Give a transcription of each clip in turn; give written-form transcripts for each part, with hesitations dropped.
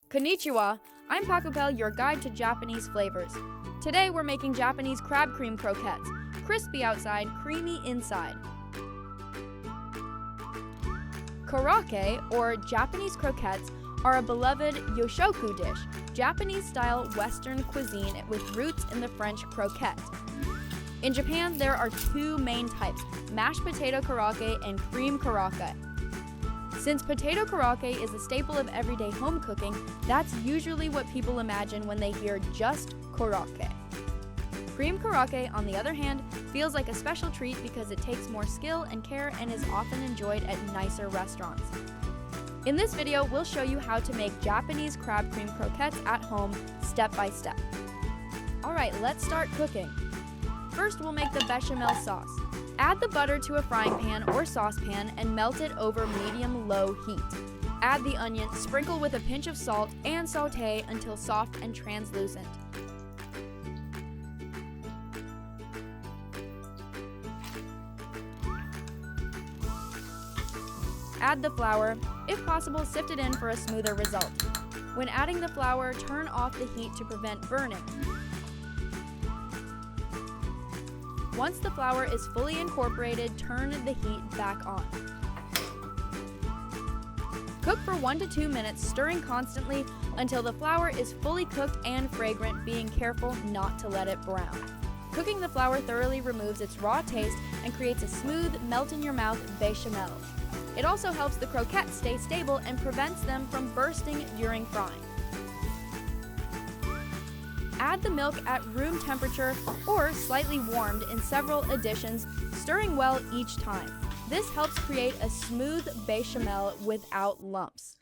Konnichiwa, I'm Paqupel, your guide to Japanese flavors. Today we're making Japanese Crab Cream Croquettes, crispy outside, creamy inside. Korokke, or Japanese croquettes, are a beloved Yoshoku dish, Japanese-style Western cuisine with roots in the French croquette. In Japan, there are two main types, mashed potato korokke and cream korokke. Since potato korokke is a staple of everyday home cooking, that's usually what people imagine when they hear just korokke. Cream korokke, on the other hand, feels like a special treat because it takes more skill and care and is often enjoyed at nicer restaurants. In this video, we'll show you how to make Japanese crab cream croquettes at home, step by step. Alright, let's start cooking. First, we'll make the bechamel sauce. Add the butter to a frying pan or saucepan and melt it over medium-low heat. Add the onion, sprinkle with a pinch of salt, and sauté until soft and translucent. Add the flour. If possible, sift it in for a smoother result. When adding the flour, turn off the heat to prevent burning. Once the flour is fully incorporated, turn the heat back on. Cook for 1 to 2 minutes, stirring constantly until the flour is fully cooked and fragrant, being careful not to let it brown. Cooking the flour thoroughly removes its raw taste and creates a smooth, melt-in-your-mouth béchamel. It also helps the croquettes stay stable and prevents them from bursting during frying. Add the milk at room temperature or slightly warmed in several additions, stirring well each time. This helps create a smooth bechamel without lumps.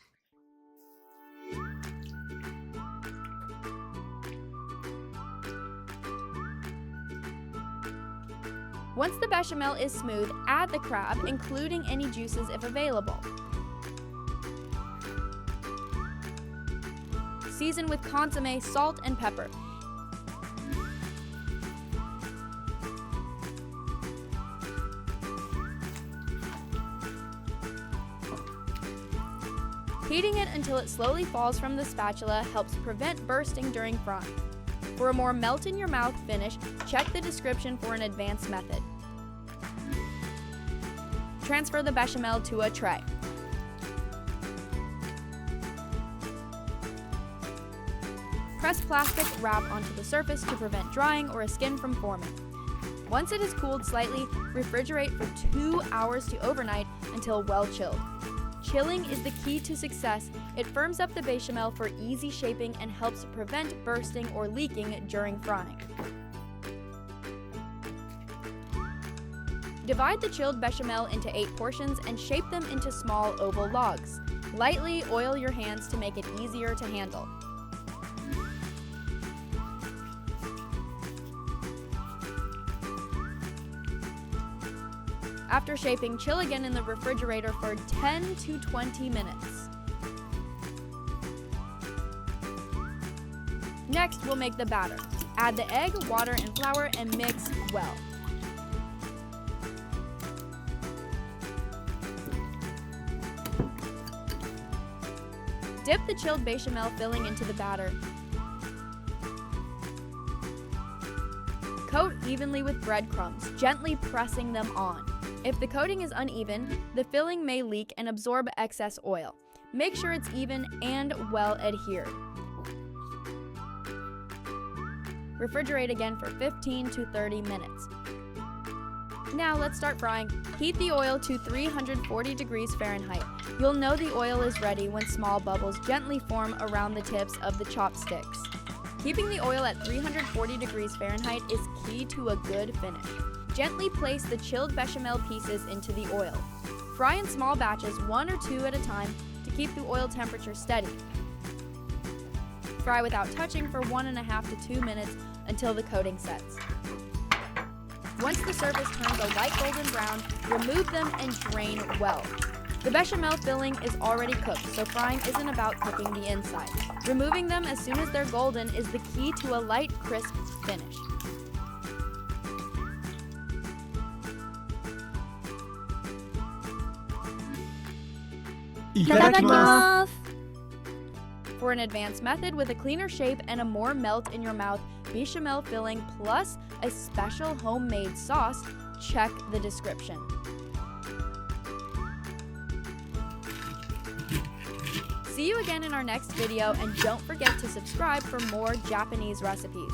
Once the bechamel is smooth, add the crab, including any juices if available. Season with consommé, salt, and pepper. Heating it until it slowly falls from the spatula helps prevent bursting during frying. For a more melt-in-your-mouth finish, check the description for an advanced method. Transfer the bechamel to a tray. Press plastic wrap onto the surface to prevent drying or a skin from forming. Once it has cooled slightly, refrigerate for 2 hours to overnight until well chilled. Chilling is the key to success. It firms up the bechamel for easy shaping and helps prevent bursting or leaking during frying. Divide the chilled bechamel into 8 portions and shape them into small oval logs. Lightly oil your hands to make it easier to handle. After shaping, chill again in the refrigerator for 10 to 20 minutes. Next, we'll make the batter. Add the egg, water, and flour and mix well. Dip the chilled bechamel filling into the batter. Coat evenly with breadcrumbs, gently pressing them on. If the coating is uneven, the filling may leak and absorb excess oil. Make sure it's even and well adhered. Refrigerate again for 15 to 30 minutes. Now let's start frying. Heat the oil to 340 degrees Fahrenheit. You'll know the oil is ready when small bubbles gently form around the tips of the chopsticks. Keeping the oil at 340 degrees Fahrenheit is key to a good finish. Gently place the chilled bechamel pieces into the oil. Fry in small batches, 1 or 2 at a time, to keep the oil temperature steady. Fry without touching for 1.5 to 2 minutes until the coating sets. Once the surface turns a light golden brown, remove them and drain well. The bechamel filling is already cooked, so frying isn't about cooking the inside. Removing them as soon as they're golden is the key to a light, crisp finish. Iただきます。For an advanced method with a cleaner shape and a more melt in your mouth Béchamel filling plus a special homemade sauce, check the description. See you again in our next video, and don't forget to subscribe for more Japanese recipes.